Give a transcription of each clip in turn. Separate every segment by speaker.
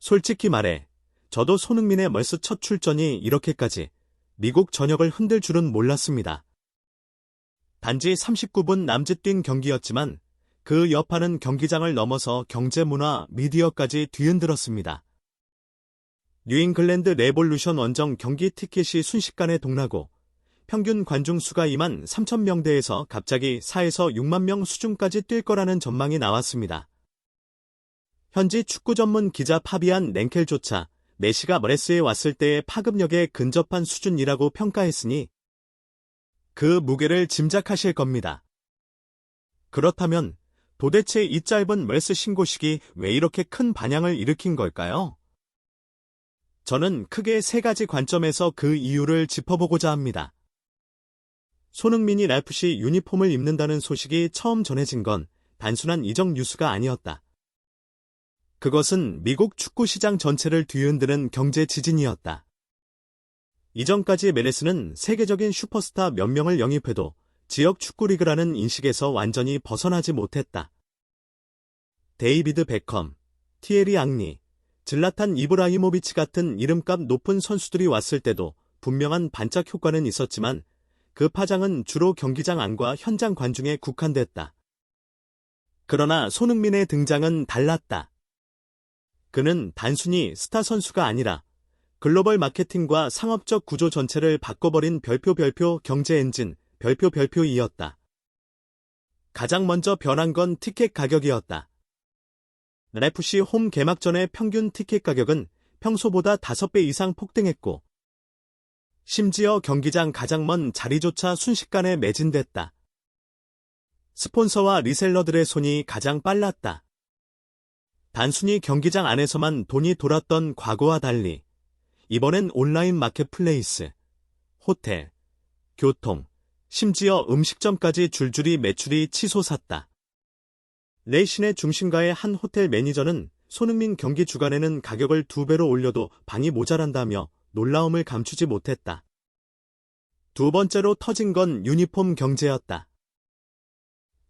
Speaker 1: 솔직히 말해, 저도 손흥민의 멀스 첫 출전이 이렇게까지 미국 전역을 흔들 줄은 몰랐습니다. 단지 39분 남짓 뛴 경기였지만 그 여파는 경기장을 넘어서 경제, 문화, 미디어까지 뒤흔들었습니다. 뉴잉글랜드 레볼루션 원정 경기 티켓이 순식간에 동나고 평균 관중 수가 2만 3천 명대에서 갑자기 4에서 6만 명 수준까지 뛸 거라는 전망이 나왔습니다. 현지 축구 전문 기자 파비안 랭켈조차 메시가 머레스에 왔을 때의 파급력에 근접한 수준이라고 평가했으니 그 무게를 짐작하실 겁니다. 그렇다면 도대체 이 짧은 머레스 신고식이 왜 이렇게 큰 반향을 일으킨 걸까요? 저는 크게 세 가지 관점에서 그 이유를 짚어보고자 합니다. 손흥민이 랄프시 유니폼을 입는다는 소식이 처음 전해진 건 단순한 이적 뉴스가 아니었다. 그것은 미국 축구 시장 전체를 뒤흔드는 경제 지진이었다. 이전까지 메레스는 세계적인 슈퍼스타 몇 명을 영입해도 지역 축구 리그라는 인식에서 완전히 벗어나지 못했다. 데이비드 베컴, 티에리 앙리, 질라탄 이브라히모비치 같은 이름값 높은 선수들이 왔을 때도 분명한 반짝 효과는 있었지만 그 파장은 주로 경기장 안과 현장 관중에 국한됐다. 그러나 손흥민의 등장은 달랐다. 그는 단순히 스타 선수가 아니라 글로벌 마케팅과 상업적 구조 전체를 바꿔버린 별표 경제 엔진, 별표이었다. 가장 먼저 변한 건 티켓 가격이었다. FC 홈 개막전의 평균 티켓 가격은 평소보다 5배 이상 폭등했고 심지어 경기장 가장 먼 자리조차 순식간에 매진됐다. 스폰서와 리셀러들의 손이 가장 빨랐다. 단순히 경기장 안에서만 돈이 돌았던 과거와 달리 이번엔 온라인 마켓플레이스, 호텔, 교통, 심지어 음식점까지 줄줄이 매출이 치솟았다. 레이신의 중심가의 한 호텔 매니저는 손흥민 경기 주간에는 가격을 2배로 올려도 방이 모자란다며 놀라움을 감추지 못했다. 두 번째로 터진 건 유니폼 경제였다.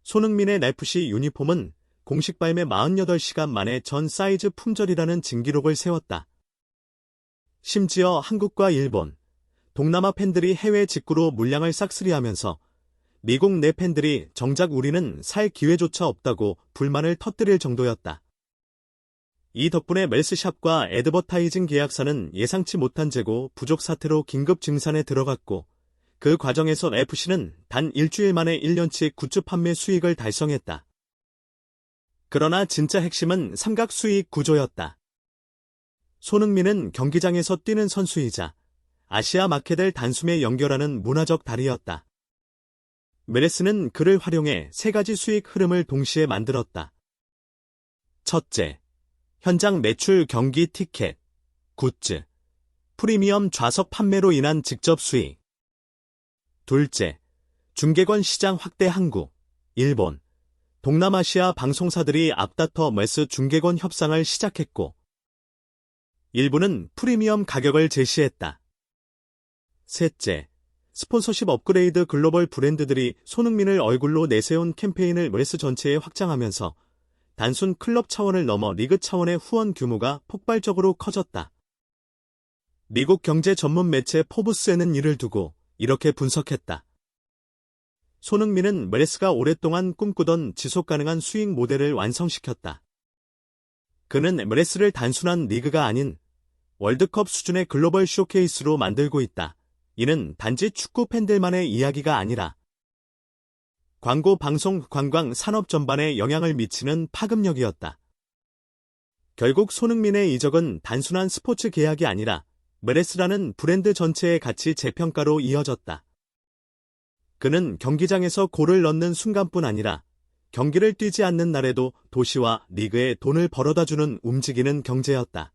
Speaker 1: 손흥민의 랄프시 유니폼은 공식 발매 48시간 만에 전 사이즈 품절이라는 진기록을 세웠다. 심지어 한국과 일본, 동남아 팬들이 해외 직구로 물량을 싹쓸이하면서 미국 내 팬들이 정작 우리는 살 기회조차 없다고 불만을 터뜨릴 정도였다. 이 덕분에 멜스샵과 애드버타이징 계약사는 예상치 못한 재고 부족 사태로 긴급 증산에 들어갔고 그 과정에서 FC는 단 일주일 만에 1년치 굿즈 판매 수익을 달성했다. 그러나 진짜 핵심은 삼각 수익 구조였다. 손흥민은 경기장에서 뛰는 선수이자 아시아 마켓을 단숨에 연결하는 문화적 다리였다. 메레스는 그를 활용해 세 가지 수익 흐름을 동시에 만들었다. 첫째, 현장 매출 경기 티켓, 굿즈, 프리미엄 좌석 판매로 인한 직접 수익. 둘째, 중계권 시장 확대 한국, 일본, 동남아시아 방송사들이 앞다퉈 메스 중계권 협상을 시작했고 일부는 프리미엄 가격을 제시했다. 셋째, 스폰서십 업그레이드 글로벌 브랜드들이 손흥민을 얼굴로 내세운 캠페인을 메스 전체에 확장하면서 단순 클럽 차원을 넘어 리그 차원의 후원 규모가 폭발적으로 커졌다. 미국 경제 전문 매체 포브스에는 이를 두고 이렇게 분석했다. 손흥민은 메레스가 오랫동안 꿈꾸던 지속가능한 수익 모델을 완성시켰다. 그는 메레스를 단순한 리그가 아닌 월드컵 수준의 글로벌 쇼케이스로 만들고 있다. 이는 단지 축구 팬들만의 이야기가 아니라 광고, 방송, 관광, 산업 전반에 영향을 미치는 파급력이었다. 결국 손흥민의 이적은 단순한 스포츠 계약이 아니라 메레스라는 브랜드 전체의 가치 재평가로 이어졌다. 그는 경기장에서 골을 넣는 순간뿐 아니라 경기를 뛰지 않는 날에도 도시와 리그에 돈을 벌어다주는 움직이는 경제였다.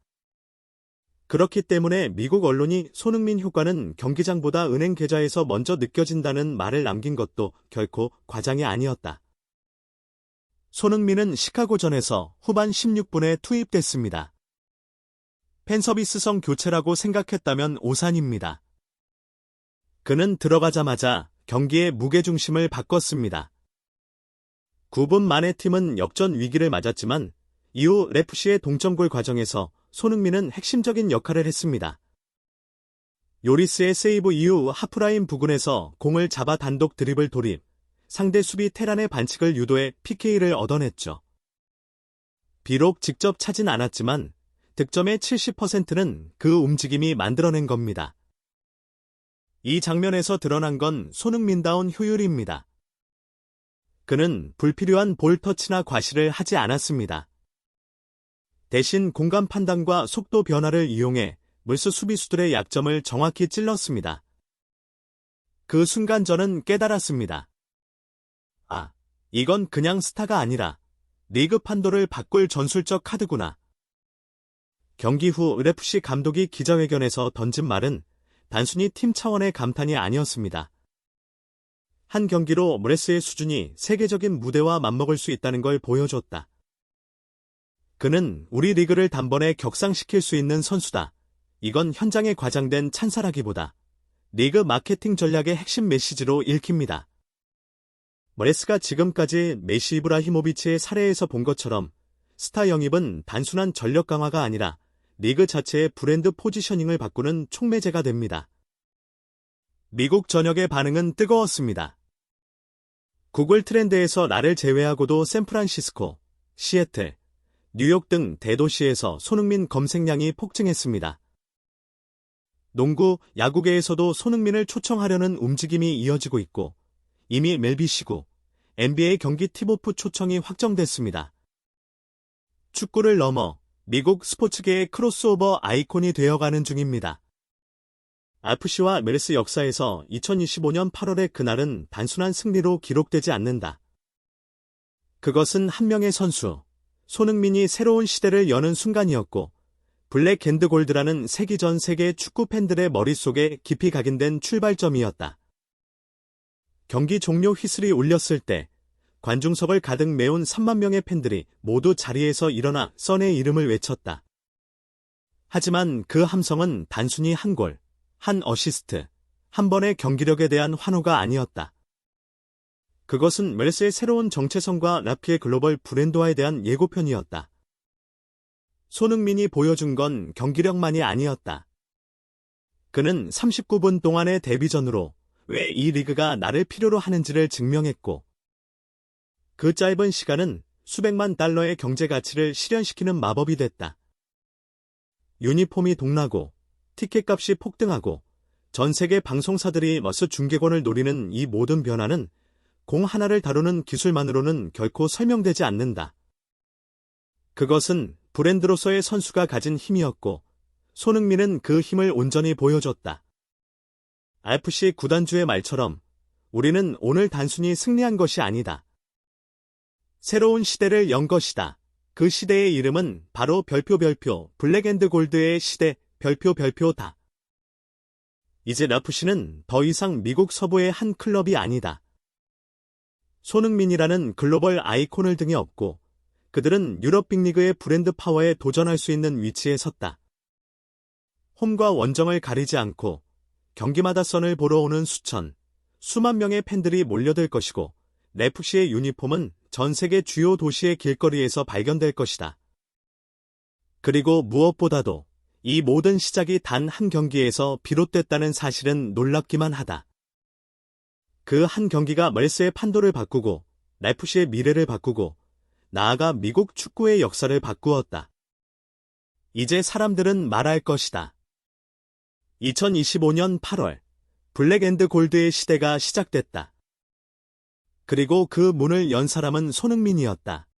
Speaker 1: 그렇기 때문에 미국 언론이 손흥민 효과는 경기장보다 은행 계좌에서 먼저 느껴진다는 말을 남긴 것도 결코 과장이 아니었다. 손흥민은 시카고전에서 후반 16분에 투입됐습니다. 팬서비스성 교체라고 생각했다면 오산입니다. 그는 들어가자마자 경기의 무게중심을 바꿨습니다. 9분 만에 팀은 역전 위기를 맞았지만 이후 래프시의 동점골 과정에서 손흥민은 핵심적인 역할을 했습니다. 요리스의 세이브 이후 하프라인 부근에서 공을 잡아 단독 드리블 돌입, 상대 수비 테란의 반칙을 유도해 PK를 얻어냈죠. 비록 직접 차진 않았지만 득점의 70%는 그 움직임이 만들어낸 겁니다. 이 장면에서 드러난 건 손흥민다운 효율입니다. 그는 불필요한 볼 터치나 과시를 하지 않았습니다. 대신 공간 판단과 속도 변화를 이용해 물수 수비수들의 약점을 정확히 찔렀습니다. 그 순간 저는 깨달았습니다. 아, 이건 그냥 스타가 아니라 리그 판도를 바꿀 전술적 카드구나. 경기 후 FC 감독이 기자회견에서 던진 말은 단순히 팀 차원의 감탄이 아니었습니다. 한 경기로 모레스의 수준이 세계적인 무대와 맞먹을 수 있다는 걸 보여줬다. 그는 우리 리그를 단번에 격상시킬 수 있는 선수다. 이건 현장에 과장된 찬사라기보다 리그 마케팅 전략의 핵심 메시지로 읽힙니다. 모레스가 지금까지 메시 이브라히모비치의 사례에서 본 것처럼 스타 영입은 단순한 전력 강화가 아니라 리그 자체의 브랜드 포지셔닝을 바꾸는 촉매제가 됩니다. 미국 전역의 반응은 뜨거웠습니다. 구글 트렌드에서 나를 제외하고도 샌프란시스코, 시애틀, 뉴욕 등 대도시에서 손흥민 검색량이 폭증했습니다. 농구, 야구계에서도 손흥민을 초청하려는 움직임이 이어지고 있고 이미 멜비시구, NBA 경기 팁오프 초청이 확정됐습니다. 축구를 넘어 미국 스포츠계의 크로스오버 아이콘이 되어가는 중입니다. RFC와 메르스 역사에서 2025년 8월의 그날은 단순한 승리로 기록되지 않는다. 그것은 한 명의 선수, 손흥민이 새로운 시대를 여는 순간이었고 블랙 앤드 골드라는 세기 전 세계 축구 팬들의 머릿속에 깊이 각인된 출발점이었다. 경기 종료 휘슬이 울렸을 때 관중석을 가득 메운 3만 명의 팬들이 모두 자리에서 일어나 선의 이름을 외쳤다. 하지만 그 함성은 단순히 한 골, 한 어시스트, 한 번의 경기력에 대한 환호가 아니었다. 그것은 멜스의 새로운 정체성과 라피의 글로벌 브랜드화에 대한 예고편이었다. 손흥민이 보여준 건 경기력만이 아니었다. 그는 39분 동안의 데뷔전으로 왜 이 리그가 나를 필요로 하는지를 증명했고 그 짧은 시간은 수백만 달러의 경제 가치를 실현시키는 마법이 됐다. 유니폼이 동나고 티켓값이 폭등하고 전 세계 방송사들이 머스 중계권을 노리는 이 모든 변화는 공 하나를 다루는 기술만으로는 결코 설명되지 않는다. 그것은 브랜드로서의 선수가 가진 힘이었고 손흥민은 그 힘을 온전히 보여줬다. RFC 구단주의 말처럼 우리는 오늘 단순히 승리한 것이 아니다. 새로운 시대를 연 것이다. 그 시대의 이름은 바로 별표 블랙 앤드 골드의 시대 별표다. 이제 RFC는 더 이상 미국 서부의 한 클럽이 아니다. 손흥민이라는 글로벌 아이콘을 등에 업고 그들은 유럽 빅리그의 브랜드 파워에 도전할 수 있는 위치에 섰다. 홈과 원정을 가리지 않고 경기마다 선을 보러 오는 수만 명의 팬들이 몰려들 것이고 RFC의 유니폼은 전 세계 주요 도시의 길거리에서 발견될 것이다. 그리고 무엇보다도 이 모든 시작이 단 한 경기에서 비롯됐다는 사실은 놀랍기만 하다. 그 한 경기가 멜스의 판도를 바꾸고 RFC의 미래를 바꾸고 나아가 미국 축구의 역사를 바꾸었다. 이제 사람들은 말할 것이다. 2025년 8월 블랙 앤드 골드의 시대가 시작됐다. 그리고 그 문을 연 사람은 손흥민이었다.